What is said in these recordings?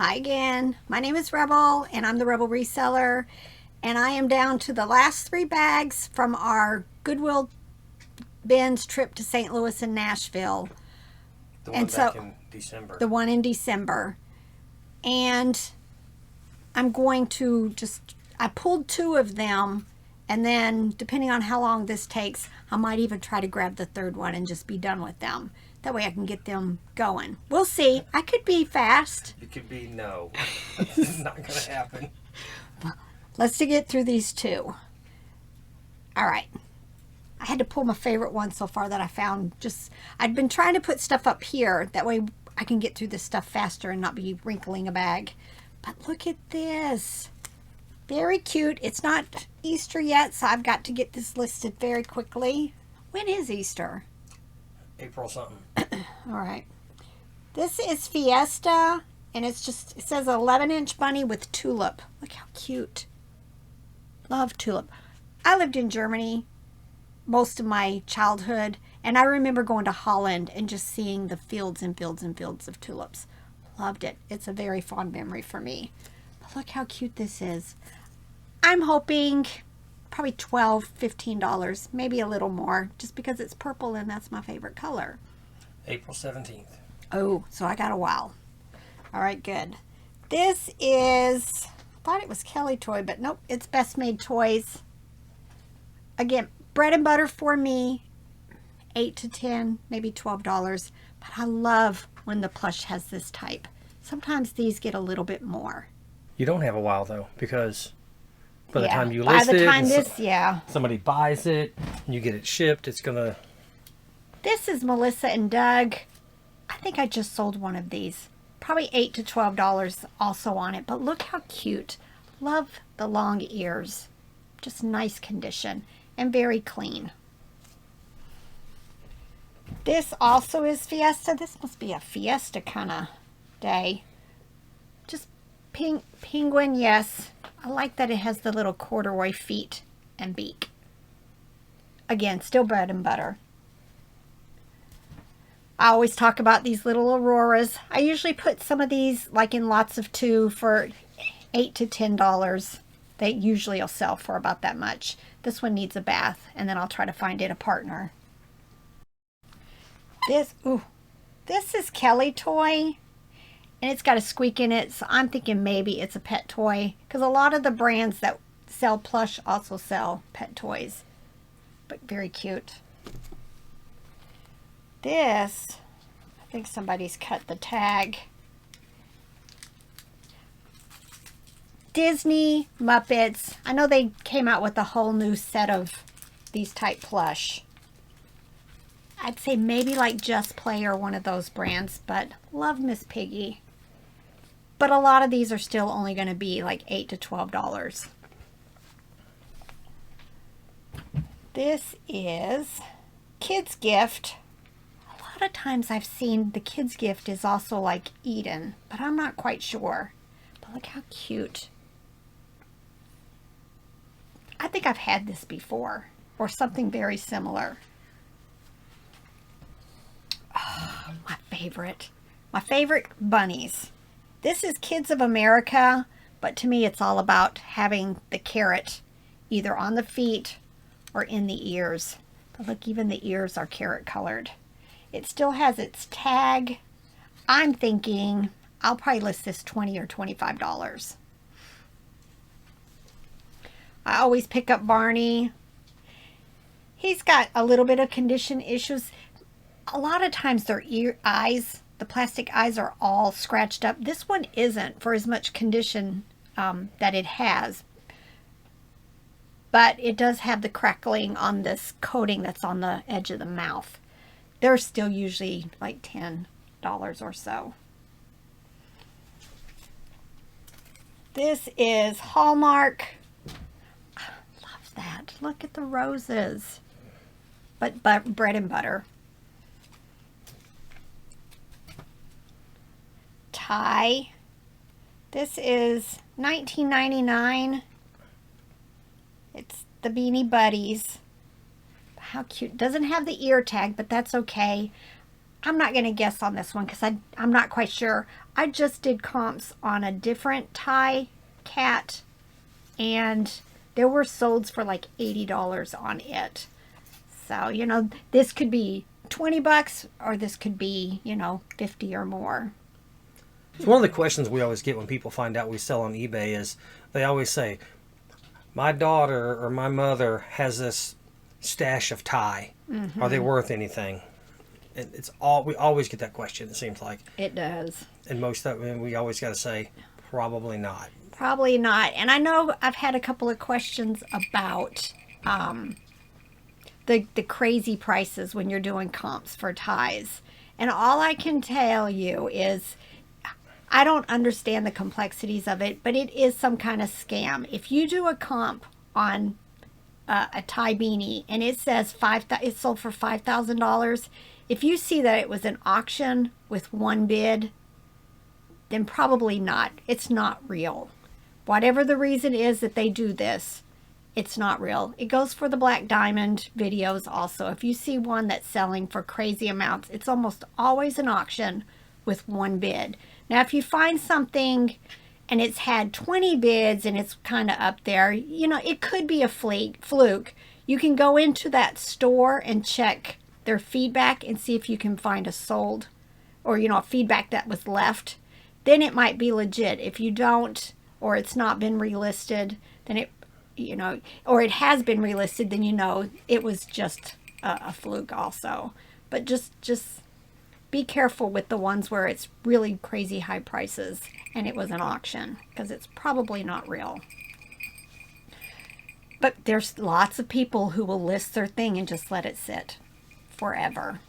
Hi again. My name is Rebel and I'm the Rebel Reseller, and I am down to the last 3 bags from our Goodwill bins trip to St. Louis and Nashville. The one back in December. The one in December. And I'm going to I pulled 2 of them, and then depending on how long this takes, I might even try to grab the 3rd one and just be done with them. That way I can get them going. We'll see. I could be fast. It could be no. It's not going to happen. Let's get through these 2. All right. I had to pull my favorite one so far that I found. I'd been trying to put stuff up here. That way I can get through this stuff faster and not be wrinkling a bag. But look at this. Very cute. It's not Easter yet, so I've got to get this listed very quickly. When is Easter? April something. All right. This is Fiesta, and it says 11-inch bunny with tulip. Look how cute. Love tulip. I lived in Germany most of my childhood, and I remember going to Holland and just seeing the fields and fields and fields of tulips. Loved it. It's a very fond memory for me. But look how cute this is. I'm hoping probably $12, $15, maybe a little more, just because it's purple and that's my favorite color. April 17th. Oh, so I got a while. All right, good. This is, I thought it was Kelly Toy, but nope, it's Best Made Toys. Again, bread and butter for me, $8 to $10, maybe $12. But I love when the Plush has this type. Sometimes these get a little bit more. You don't have a while though, because by the Yeah, time you by list the it, time and this, yeah. somebody buys it, and you get it shipped, it's gonna. This is Melissa and Doug. I think I just sold one of these. Probably $8 to $12 also on it. But look how cute. Love the long ears. Just nice condition and very clean. This also is Fiesta. This must be a Fiesta kind of day. Just penguin, yes. I like that it has the little corduroy feet and beak. Again, still bread and butter. I always talk about these little auroras. I usually put some of these like in lots of 2 for $8 to $10. They usually will sell for about that much. This one needs a bath, and then I'll try to find it a partner. This is Kelly Toy, and it's got a squeak in it, so I'm thinking maybe it's a pet toy, because a lot of the brands that sell Plush also sell pet toys. But very cute. This, I think somebody's cut the tag. Disney Muppets. I know they came out with a whole new set of these type plush. I'd say maybe like Just Play or one of those brands, but love Miss Piggy. But a lot of these are still only going to be like $8 to $12. This is Kids Gift. A lot of times I've seen the Kids Gift is also like Eden, but I'm not quite sure. But look how cute. I think I've had this before, or something very similar. Oh, my favorite bunnies. This is Kids of America, but to me it's all about having the carrot either on the feet or in the ears. But look, even the ears are carrot colored. It still has its tag. I'm thinking I'll probably list this $20 or $25. I always pick up Barney. He's got a little bit of condition issues. A lot of times their eyes, the plastic eyes, are all scratched up. This one isn't, for as much condition that it has. But it does have the crackling on this coating that's on the edge of the mouth. They're still usually like $10 or so. This is Hallmark. Love that. Look at the roses. But bread and butter. Tie. This is $19.99. It's the Beanie Buddies. How cute. Doesn't have the ear tag, but that's okay. I'm not going to guess on this one because I'm not quite sure. I just did comps on a different tie cat, and there were solds for like $80 on it. So, you know, this could be 20 bucks or this could be, you know, 50 or more. So one of the questions we always get when people find out we sell on eBay is they always say, my daughter or my mother has this stash of tie. Are they worth anything? And we always get that question, it seems like. It does. And most of it, we always got to say, probably not. Probably not. And I know I've had a couple of questions about the crazy prices when you're doing comps for ties. And all I can tell you is I don't understand the complexities of it, but it is some kind of scam. If you do a comp on a tie beanie and it says it's sold for $5,000, if you see that it was an auction with one bid, then probably not. It's not real. Whatever the reason is that they do this, it's not real. It goes for the Black Diamond videos also. If you see one that's selling for crazy amounts, it's almost always an auction with one bid. Now, if you find something and it's had 20 bids and it's kind of up there, you know, it could be a fluke. You can go into that store and check their feedback and see if you can find a sold or, you know, a feedback that was left. Then it might be legit. If you don't, or it's not been relisted, then it, you know, or it has been relisted, then you know it was just a fluke also. But just be careful with the ones where it's really crazy high prices and it was an auction, because it's probably not real. But there's lots of people who will list their thing and just let it sit forever.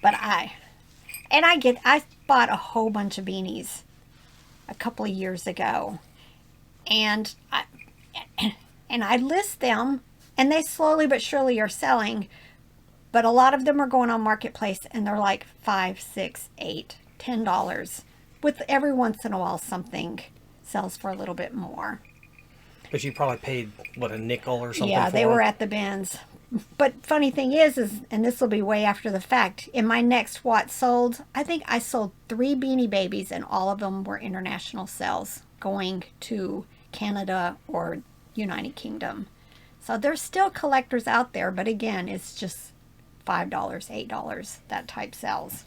But I bought a whole bunch of beanies a couple of years ago, and I list them, and they slowly but surely are selling, but a lot of them are going on Marketplace and they're like $5, $6, $8, $10, with every once in a while something sells for a little bit more. But you probably paid, what, a nickel or something? Yeah, for they them? were at the bins. But funny thing is, and this will be way after the fact, in my next what sold, I think I sold 3 Beanie Babies, and all of them were international sales going to Canada or United Kingdom. So there's still collectors out there, but again, it's just $5, $8, that type sells.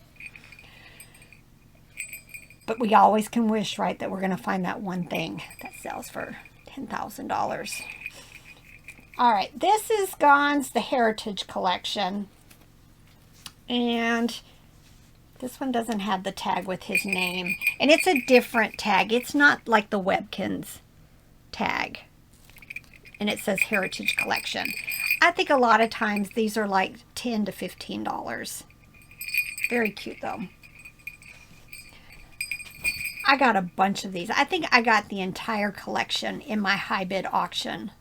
But we always can wish, right, that we're going to find that one thing that sells for $10,000. All right, this is Gon's The Heritage Collection. And this one doesn't have the tag with his name. And it's a different tag. It's not like the Webkins tag. And it says Heritage Collection. I think a lot of times these are like $10 to $15. Very cute though. I got a bunch of these. I think I got the entire collection in my high bid auction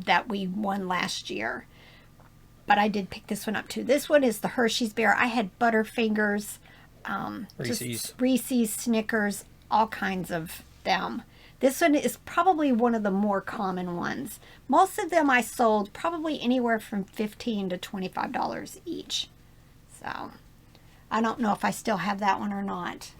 that we won last year. But I did pick this one up too. This one is the Hershey's Bear. I had Butterfingers, Reese's, Snickers, all kinds of them. This one is probably one of the more common ones. Most of them I sold probably anywhere from $15 to $25 each. So I don't know if I still have that one or not.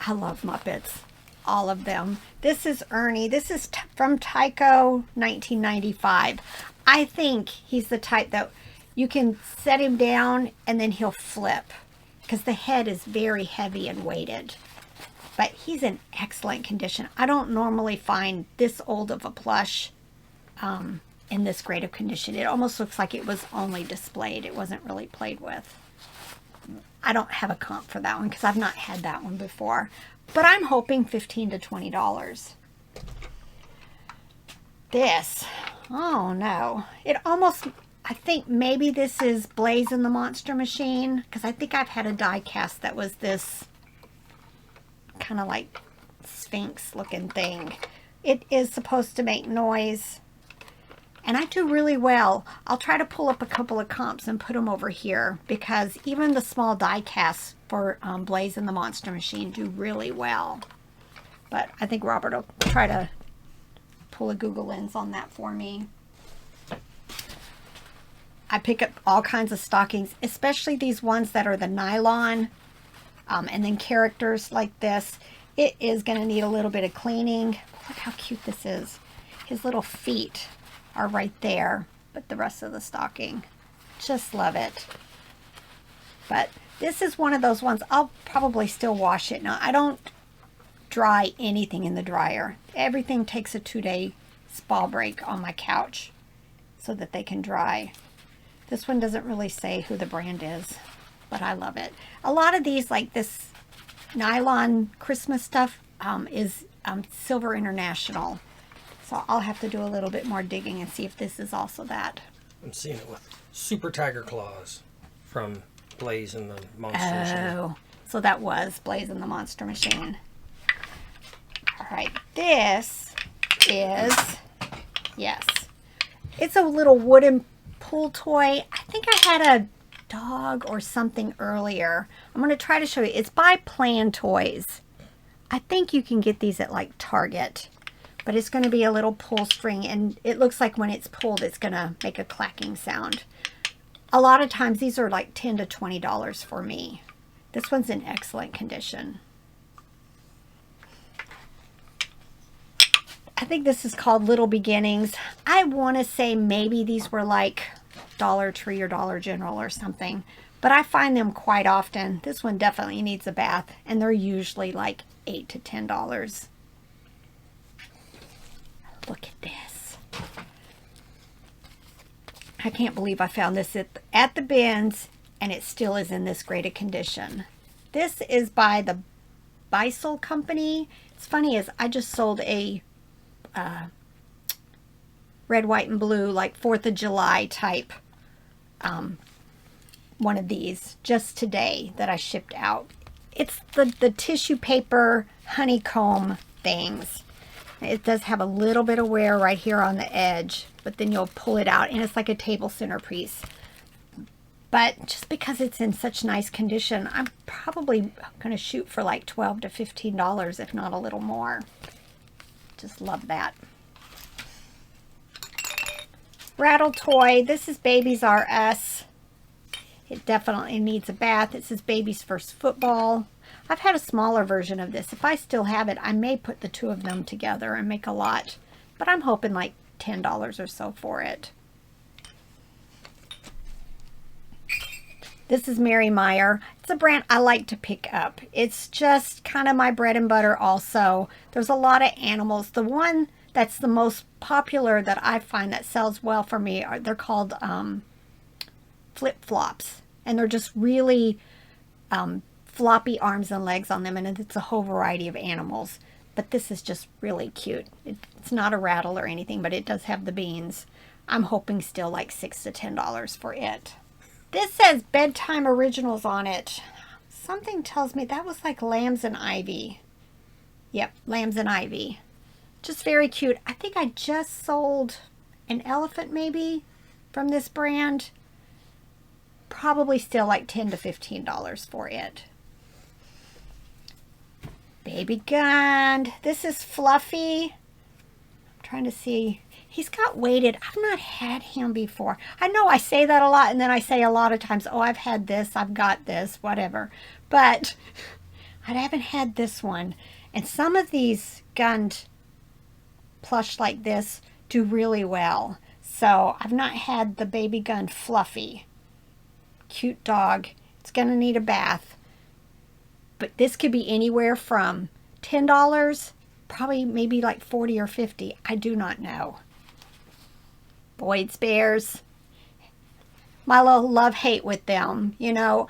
I love Muppets. All of them. This is Ernie. This is from Tyco 1995. I think he's the type that you can set him down and then he'll flip, because the head is very heavy and weighted. But he's in excellent condition. I don't normally find this old of a plush in this great of condition. It almost looks like it was only displayed. It wasn't really played with. I don't have a comp for that one because I've not had that one before. But I'm hoping $15 to $20. This, oh no. It almost, I think maybe this is Blaze and the Monster Machine, because I think I've had a die cast that was this kind of like Sphinx looking thing. It is supposed to make noise. And I do really well. I'll try to pull up a couple of comps and put them over here, because even the small die casts for Blaze and the Monster Machine do really well. But I think Robert will try to pull a Google lens on that for me. I pick up all kinds of stockings, especially these ones that are the nylon, and then characters like this. It is going to need a little bit of cleaning. Look how cute this is. His little feet are right there, but the rest of the stocking, just love it. But this is one of those ones, I'll probably still wash it. Now, I don't dry anything in the dryer. Everything takes a 2-day spa break on my couch so that they can dry. This one doesn't really say who the brand is, but I love it. A lot of these, like this nylon Christmas stuff, is Silver International. So I'll have to do a little bit more digging and see if this is also that. I'm seeing it with Super Tiger Claws from Blaze and the Monster Machine. Oh, so that was Blaze and the Monster Machine. All right, this is, yes, it's a little wooden pool toy. I think I had a dog or something earlier. I'm going to try to show you. It's by Plan Toys. I think you can get these at like Target, but it's going to be a little pull string, and it looks like when it's pulled, it's going to make a clacking sound. A lot of times these are like $10 to $20 for me. This one's in excellent condition. I think this is called Little Beginnings. I want to say maybe these were like Dollar Tree or Dollar General or something, but I find them quite often. This one definitely needs a bath, and they're usually like $8 to $10. Look at this. I can't believe I found this at the bins, and it still is in this great a condition. This is by the Resell company. It's funny is I just sold a red, white, and blue, like 4th of July type one of these just today that I shipped out. It's the tissue paper honeycomb things. It does have a little bit of wear right here on the edge, but then you'll pull it out and it's like a table centerpiece. But just because it's in such nice condition, I'm probably going to shoot for like $12 to $15, if not a little more. Just love that. Rattle toy. This is Babies R Us. It definitely needs a bath. It says Baby's First Football. I've had a smaller version of this. If I still have it, I may put the two of them together and make a lot. But I'm hoping like $10 or so for it. This is Mary Meyer. It's a brand I like to pick up. It's just kind of my bread and butter also. There's a lot of animals. The one that's the most popular that I find that sells well for me, they're called flip-flops. And they're just really floppy arms and legs on them. And it's a whole variety of animals. But this is just really cute. It's not a rattle or anything, but it does have the beans. I'm hoping still like $6 to $10 for it. This says Bedtime Originals on it. Something tells me that was like Lambs and Ivy. Yep, Lambs and Ivy. Just very cute. I think I just sold an elephant maybe from this brand. Probably still like $10 to $15 for it. Baby Gun. This is Fluffy. I'm trying to see. He's got weighted. I've not had him before. I know I say that a lot, and then I say a lot of times, oh, I've had this, I've got this, whatever. But I haven't had this one. And some of these gunned plush like this do really well. So I've not had the Baby Gun Fluffy. Cute dog. It's going to need a bath. But this could be anywhere from $10, probably maybe like $40 or $50. I do not know. Boyd's Bears. My little love-hate with them. You know,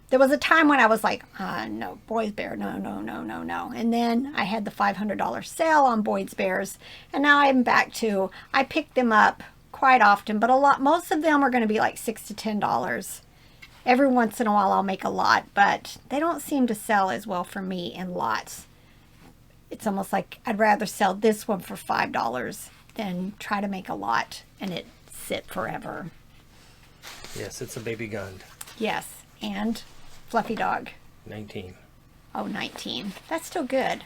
there was a time when I was like, no, Boyd's Bear, no, no, no, no, no. And then I had the $500 sale on Boyd's Bears. And now I'm back to, I pick them up quite often, but most of them are going to be like $6 to $10. Every once in a while I'll make a lot, but they don't seem to sell as well for me in lots. It's almost like I'd rather sell this one for $5 than try to make a lot and it sit forever. Yes, it's a Baby Gun. Yes, and Fluffy Dog. 19. Oh, 19. That's still good.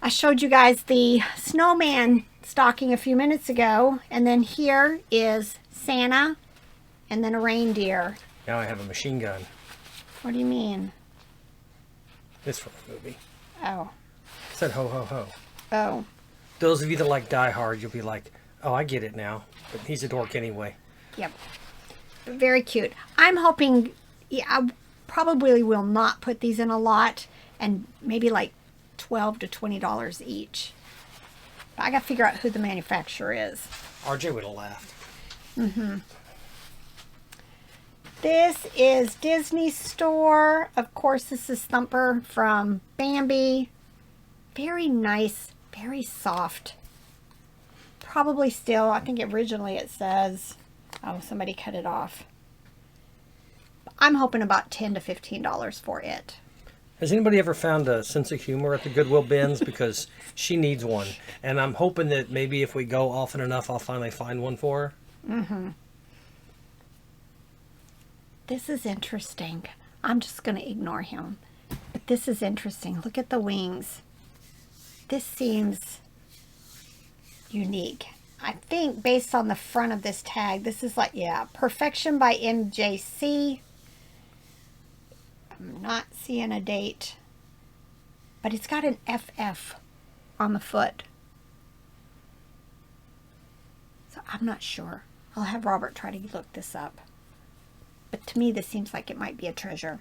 I showed you guys the snowman stocking a few minutes ago, and then here is Santa, and then a reindeer. Now I have a machine gun. What do you mean? It's from a movie. Oh. It said ho ho ho. Oh. Those of you that like Die Hard, you'll be like, oh, I get it now. But he's a dork anyway. Yep. Very cute. I'm hoping, yeah, I probably will not put these in a lot, and maybe like $12 to $20 each. But I got to figure out who the manufacturer is. RJ would have laughed. Mm-hmm. This is Disney Store. Of course, this is Thumper from Bambi. Very nice, very soft. Probably still, I think originally it says, oh, somebody cut it off. I'm hoping about $10 to $15 for it. Has anybody ever found a sense of humor at the Goodwill bins? Because she needs one. And I'm hoping that maybe if we go often enough, I'll finally find one for her. Mm-hmm. This is interesting. I'm just going to ignore him. But this is interesting. Look at the wings. This seems unique. I think based on the front of this tag, this is like, yeah, Perfection by MJC. I'm not seeing a date, but it's got an FF on the foot. So I'm not sure. I'll have Robert try to look this up. But to me, this seems like it might be a treasure.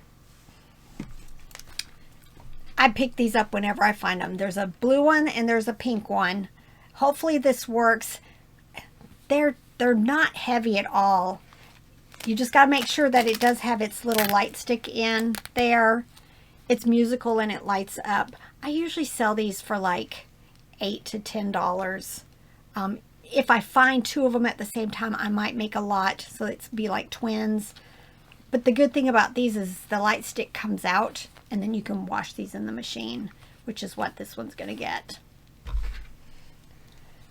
I pick these up whenever I find them. There's a blue one and there's a pink one. Hopefully this works. They're not heavy at all. You just got to make sure that it does have its little light stick in there. It's musical and it lights up. I usually sell these for like $8 to $10. If I find two of them at the same time, I might make a lot, so it's be like twins. But the good thing about these is the light stick comes out, and then you can wash these in the machine, which is what this one's going to get.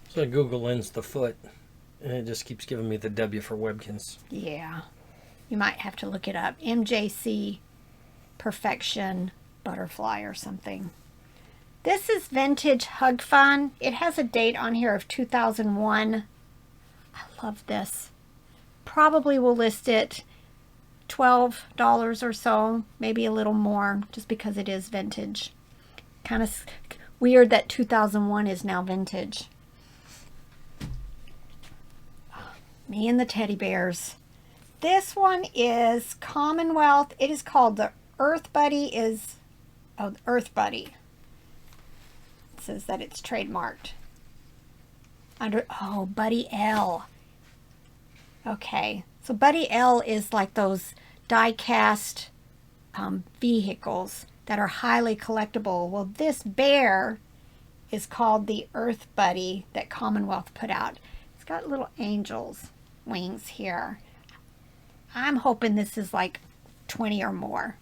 So Google lens the foot, and it just keeps giving me the W for Webkins. Yeah, you might have to look it up. MJC Perfection Butterfly or something. This is Vintage Hug Fun. It has a date on here of 2001. I love this. Probably will list it $12 or so, maybe a little more, just because it is vintage. Kind of weird that 2001 is now vintage. Me and the teddy bears. This one is Commonwealth. It is called the Earth Buddy. Earth Buddy. It says that it's trademarked. Buddy L. Okay, so Buddy L is like those die-cast vehicles that are highly collectible. Well, this bear is called the Earth Buddy that Commonwealth put out. It's got little angels wings here. I'm hoping this is like 20 or more.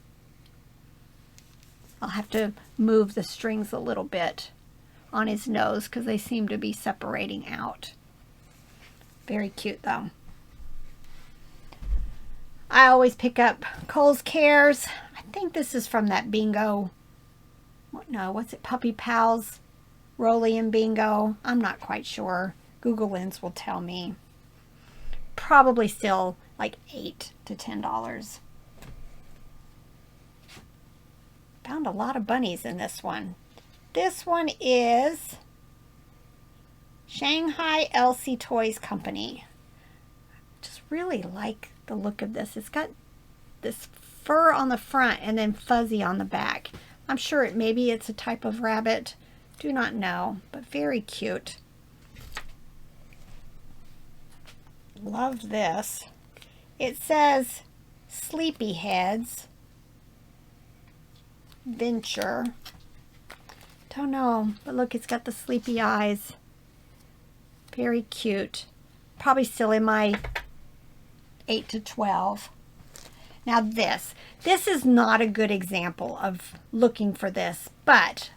I'll have to move the strings a little bit on his nose because they seem to be separating out. Very cute though. I always pick up Kohl's Cares. I think this is from that bingo. What's it? Puppy Pals, Rolly and Bingo. I'm not quite sure. Google Lens will tell me. Probably still like $8 to $10. Found a lot of bunnies in this one. This one is Shanghai Elsie Toys Company. Just really like the look of this. It's got this fur on the front and then fuzzy on the back. I'm sure maybe it's a type of rabbit. Do not know, but very cute. Love this. It says Sleepyheads Venture. Don't know, but look, it's got the sleepy eyes. Very cute. Probably still in my 8 to 12. Now this is not a good example of looking for this, but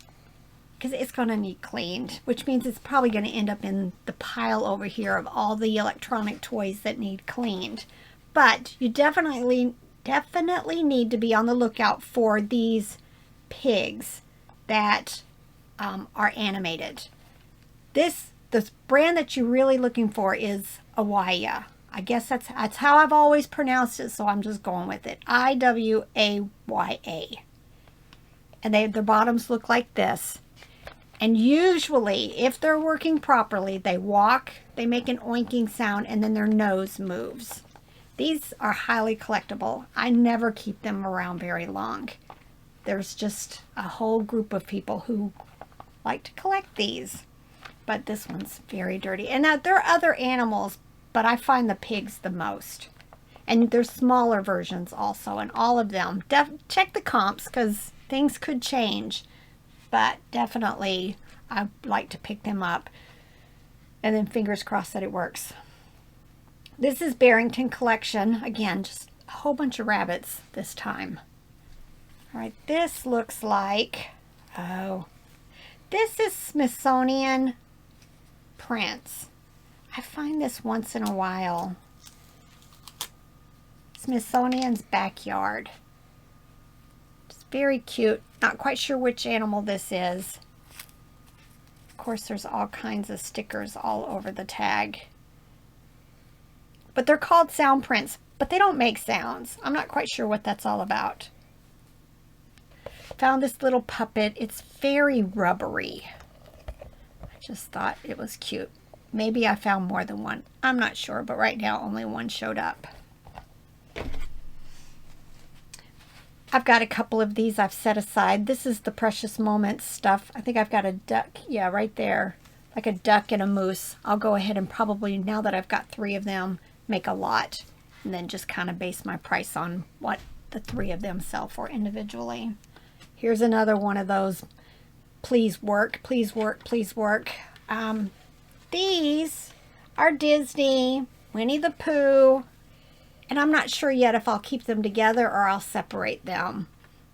because it's going to need cleaned, which means it's probably going to end up in the pile over here of all the electronic toys that need cleaned. But you definitely need to be on the lookout for these pigs that are animated. The brand that you're really looking for is Awaya. I guess that's how I've always pronounced it, so I'm just going with it. Iwaya. And their bottoms look like this. And usually, if they're working properly, they walk, they make an oinking sound, and then their nose moves. These are highly collectible. I never keep them around very long. There's just a whole group of people who like to collect these. But this one's very dirty. And now there are other animals, but I find the pigs the most. And there's smaller versions also, and all of them. Check the comps, because things could change. But definitely, I like to pick them up. And then fingers crossed that it works. This is Barrington Collection. Again, just a whole bunch of rabbits this time. All right, this looks like, this is Smithsonian prints. I find this once in a while. Smithsonian's Backyard. It's very cute. Not quite sure which animal this is. Of course, there's all kinds of stickers all over the tag. But they're called sound prints, but they don't make sounds. I'm not quite sure what that's all about. Found this little puppet. It's very rubbery. I just thought it was cute. Maybe I found more than one. I'm not sure, but right now only one showed up. I've got a couple of these I've set aside. This is the Precious Moments stuff. I think I've got a duck. Yeah, right there. Like a duck and a moose. I'll go ahead and probably, now that I've got 3 of them, make a lot. And then just kind of base my price on what the 3 of them sell for individually. Here's another one of those. Please work, please work, please work. These are Disney, Winnie the Pooh, and I'm not sure yet if I'll keep them together or I'll separate them.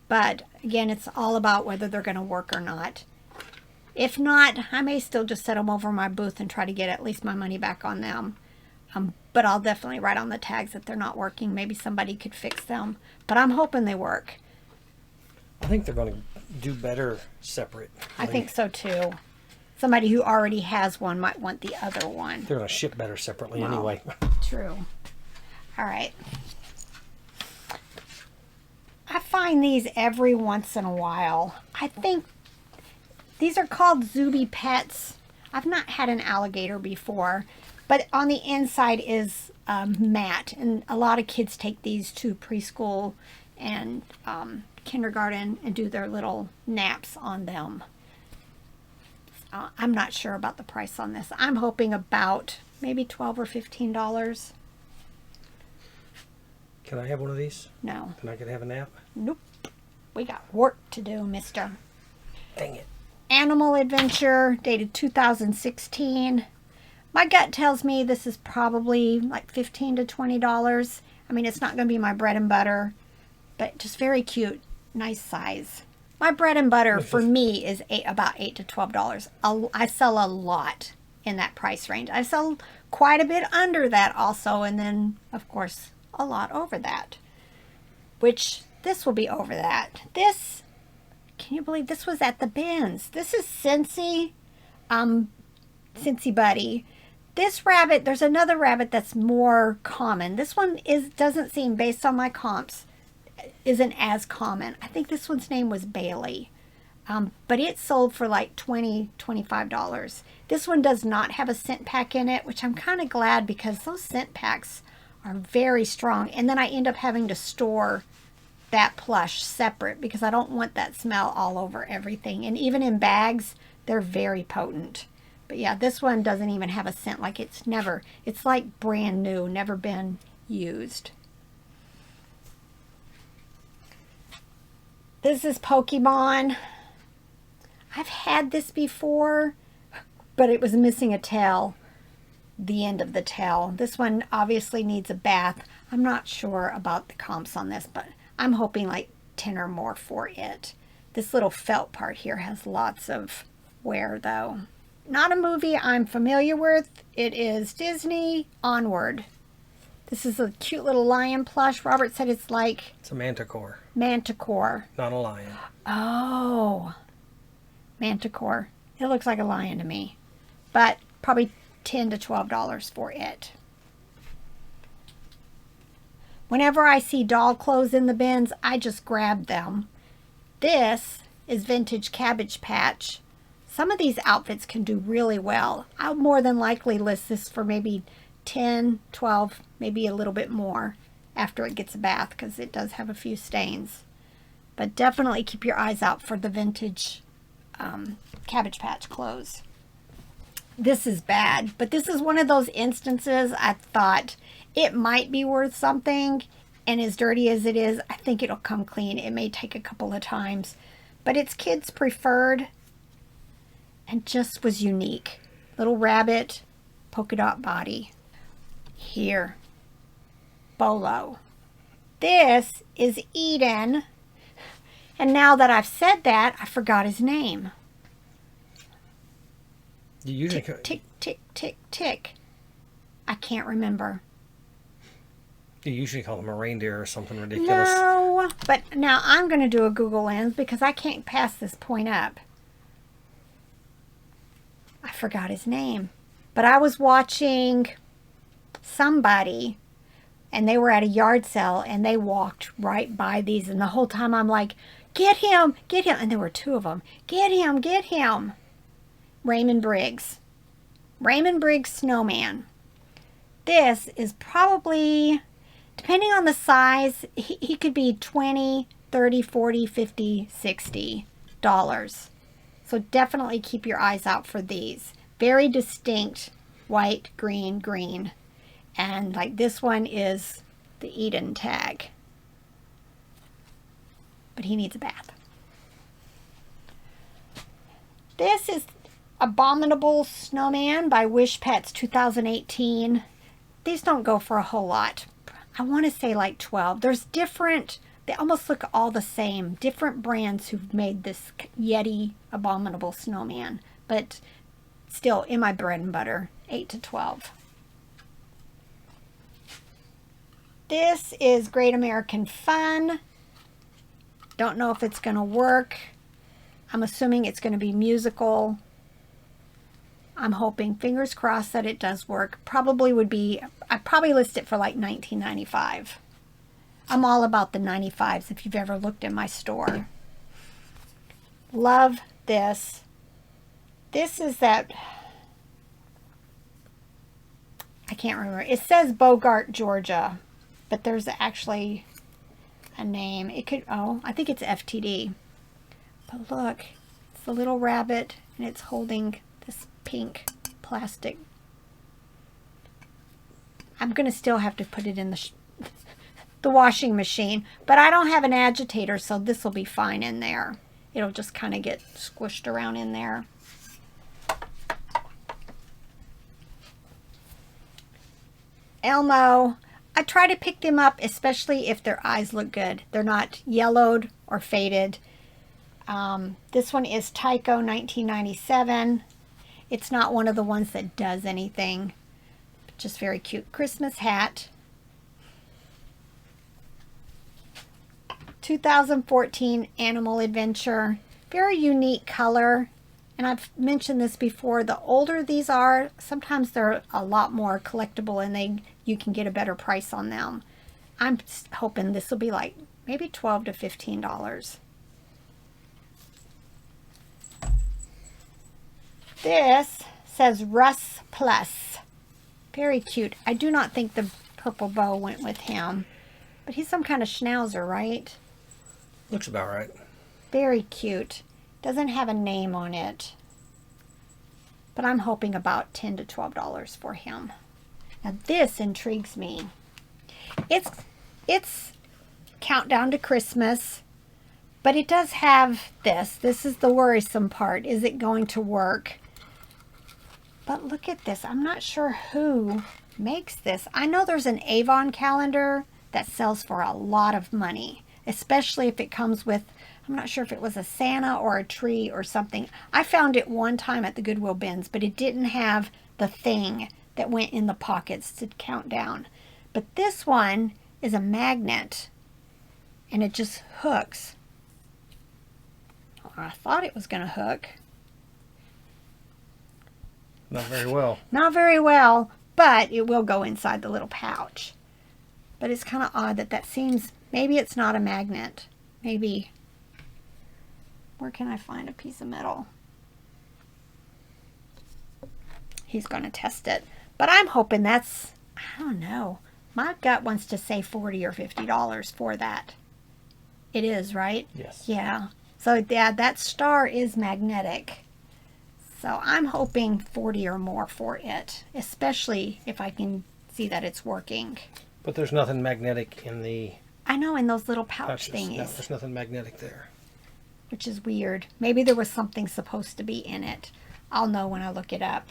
But again, it's all about whether they're going to work or not. If not, I may still just set them over my booth and try to get at least my money back on them. But I'll definitely write on the tags that they're not working. Maybe somebody could fix them. But I'm hoping they work. I think they're going to do better separate. I think so too. Somebody who already has one might want the other one. They're going to ship better separately anyway. True. All right. I find these every once in a while. I think these are called Zuby Pets. I've not had an alligator before, but on the inside is mat, and a lot of kids take these to preschool and kindergarten and do their little naps on them. I'm not sure about the price on this. I'm hoping about maybe $12 or $15. Can I have one of these? No. Can I have a nap? Nope. We got work to do, mister. Dang it. Animal Adventure, dated 2016. My gut tells me this is probably like $15 to $20. I mean, it's not going to be my bread and butter, but just very cute. Nice size. My bread and butter for me is about $8 to $12. I sell a lot in that price range. I sell quite a bit under that also, and then, of course, a lot over that. Which, this will be over that. This, can you believe this was at the bins? This is Cincy Buddy. This rabbit, there's another rabbit that's more common. This one doesn't seem, based on my comps, isn't as common. I think this one's name was Bailey. But it sold for like $20, $25. This one does not have a scent pack in it, which I'm kind of glad, because those scent packs are very strong. And then I end up having to store that plush separate because I don't want that smell all over everything. And even in bags, they're very potent. But yeah, this one doesn't even have a scent. Like it's like brand new, never been used. This is Pokemon. I've had this before, but it was missing a tail, the end of the tail. This one obviously needs a bath. I'm not sure about the comps on this, but I'm hoping like 10 or more for it. This little felt part here has lots of wear though. Not a movie I'm familiar with. It is Disney Onward. This is a cute little lion plush. Robert said it's like... It's a manticore. Manticore. Not a lion. Oh. Manticore. It looks like a lion to me. But probably $10 to $12 for it. Whenever I see doll clothes in the bins, I just grab them. This is vintage Cabbage Patch. Some of these outfits can do really well. I'll more than likely list this for maybe 10, 12, maybe a little bit more after it gets a bath, because it does have a few stains. But definitely keep your eyes out for the vintage Cabbage Patch clothes. This is bad, but this is one of those instances I thought it might be worth something, and as dirty as it is, I think it'll come clean. It may take a couple of times, but it's kids preferred and just was unique. Little rabbit, polka dot body. Here, Bolo. This is Eden, and now that I've said that, I forgot his name. Tick, tick, tick, tick, tick. I can't remember. You usually call them a reindeer or something ridiculous. No, but now I'm going to do a Google Lens because I can't pass this point up. I forgot his name. But I was watching somebody, and they were at a yard sale, and they walked right by these. And the whole time I'm like, get him, get him. And there were two of them. Get him, get him. Raymond Briggs. Raymond Briggs Snowman. This is probably, depending on the size, he could be $20, $30, $40, $50, $60. So definitely keep your eyes out for these. Very distinct white, green, green. And like this one is the Eden tag. But he needs a bath. This is Abominable Snowman by Wish Pets 2018. These don't go for a whole lot. I want to say like 12. There's different, they almost look all the same. Different brands who've made this Yeti Abominable Snowman. But still in my bread and butter, 8 to 12. This is Great American Fun. Don't know if it's going to work. I'm assuming it's going to be musical. I'm hoping, fingers crossed, that it does work. Probably would be, I'd probably list it for like $19.95. I'm all about the 95s if you've ever looked at my store. Love this. This is that, I can't remember. It says Bogart, Georgia, but there's actually a name. It could, oh, I think it's FTD. But look, it's the little rabbit, and it's holding this pink plastic. I'm going to still have to put it in the washing machine, but I don't have an agitator, so this will be fine in there. It'll just kind of get squished around in there. Elmo. I try to pick them up, especially if their eyes look good. They're not yellowed or faded. This one is Tyco 1997. It's not one of the ones that does anything. Just very cute. Christmas hat. 2014 Animal Adventure. Very unique color. And I've mentioned this before. The older these are, sometimes they're a lot more collectible and you can get a better price on them. I'm hoping this will be like maybe $12 to $15. This says Russ Plus. Very cute. I do not think the purple bow went with him. But he's some kind of schnauzer, right? Looks about right. Very cute. Doesn't have a name on it. But I'm hoping about $10 to $12 for him. Now this intrigues me. It's countdown to Christmas. But it does have this. This is the worrisome part. Is it going to work? But look at this. I'm not sure who makes this. I know there's an Avon calendar that sells for a lot of money, especially if it comes with, I'm not sure if it was a Santa or a tree or something. I found it one time at the Goodwill bins, but it didn't have the thing that went in the pockets to count down. But this one is a magnet, and it just hooks. I thought it was going to hook. Not very well. Not very well, but it will go inside the little pouch. But it's kind of odd that seems, maybe it's not a magnet. Maybe. Where can I find a piece of metal? He's going to test it. But I'm hoping that's, I don't know. My gut wants to say $40 or $50 for that. It is, right? Yes. Yeah. So yeah, that star is magnetic. So I'm hoping 40 or more for it, especially if I can see that it's working. But there's nothing magnetic in the... I know, in those little pouch pouches. thingies. No, there's nothing magnetic there. Which is weird. Maybe there was something supposed to be in it. I'll know when I look it up.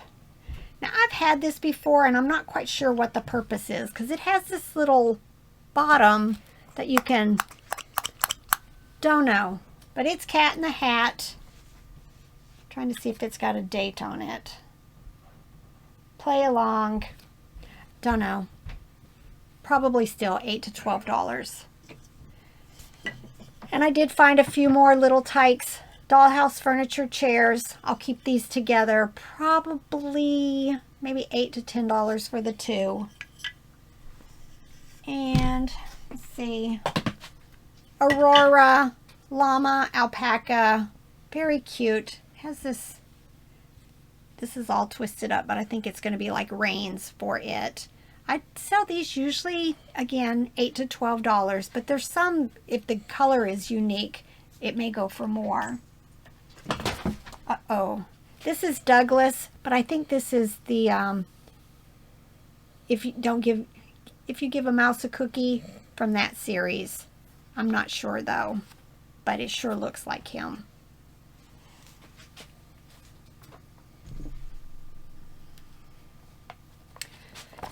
Now, I've had this before, and I'm not quite sure what the purpose is, because it has this little bottom that you can... Don't know. But it's Cat in the Hat. Trying to see if it's got a date on it. Play along. Don't know. Probably still $8 to $12. And I did find a few more little tykes. Dollhouse furniture chairs. I'll keep these together. Probably maybe $8 to $10 for the two. And let's see. Aurora llama alpaca. Very cute. Has this is all twisted up, but I think it's going to be like reins for it. I sell these usually, again, $8 to $12, but there's some, if the color is unique, it may go for more. Uh-oh. This is Douglas, but I think this is the, if you give a mouse a cookie from that series. I'm not sure though, but it sure looks like him.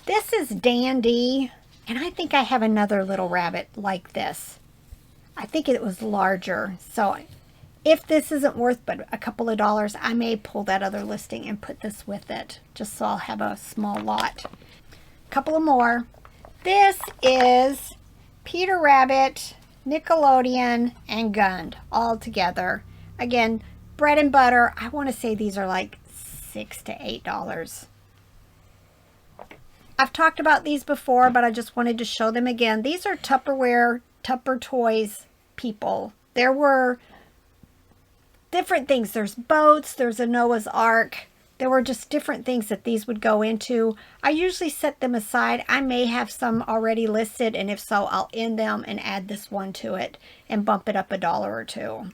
This is Dandy, and I think I have another little rabbit like this. I think it was larger, so if this isn't worth but a couple of dollars, I may pull that other listing and put this with it, just so I'll have a small lot. A couple of more. This is Peter Rabbit, Nickelodeon, and Gund all together. Again, bread and butter. I want to say these are like $6 to $8. I've talked about these before, but I just wanted to show them again. These are Tupperware, Tupper Toys people. There were different things. There's boats, there's a Noah's Ark. There were just different things that these would go into. I usually set them aside. I may have some already listed, and if so, I'll end them and add this one to it and bump it up $1 or $2.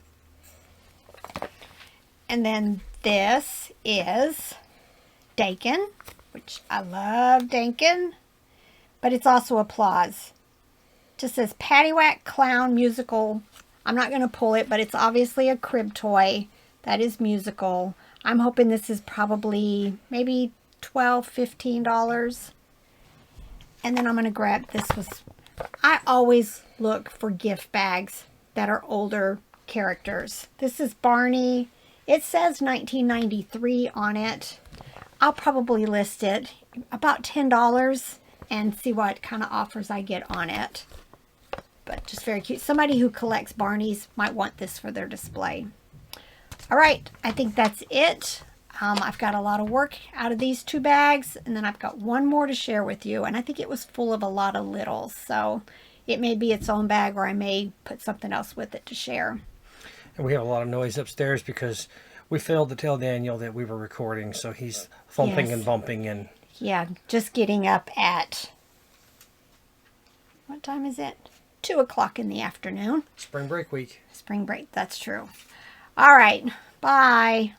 And then this is Dakin, which I love Dakin, but it's also Applause. Just says Paddywhack Clown Musical. I'm not going to pull it, but it's obviously a crib toy that is musical. I'm hoping this is probably maybe $12, $15. And then I'm going to grab, I always look for gift bags that are older characters. This is Barney. It says 1993 on it. I'll probably list it about $10 and see what kind of offers I get on it. But just very cute. Somebody who collects Barneys might want this for their display. All right, I think that's it. I've got a lot of work out of these two bags, and then I've got one more to share with you, and I think it was full of a lot of littles, so it may be its own bag, or I may put something else with it to share. And we have a lot of noise upstairs because we failed to tell Daniel that we were recording, so he's thumping Yes. and bumping and... Yeah, just getting up at, what time is it? 2 o'clock in the afternoon. Spring break week. Spring break, that's true. All right, bye.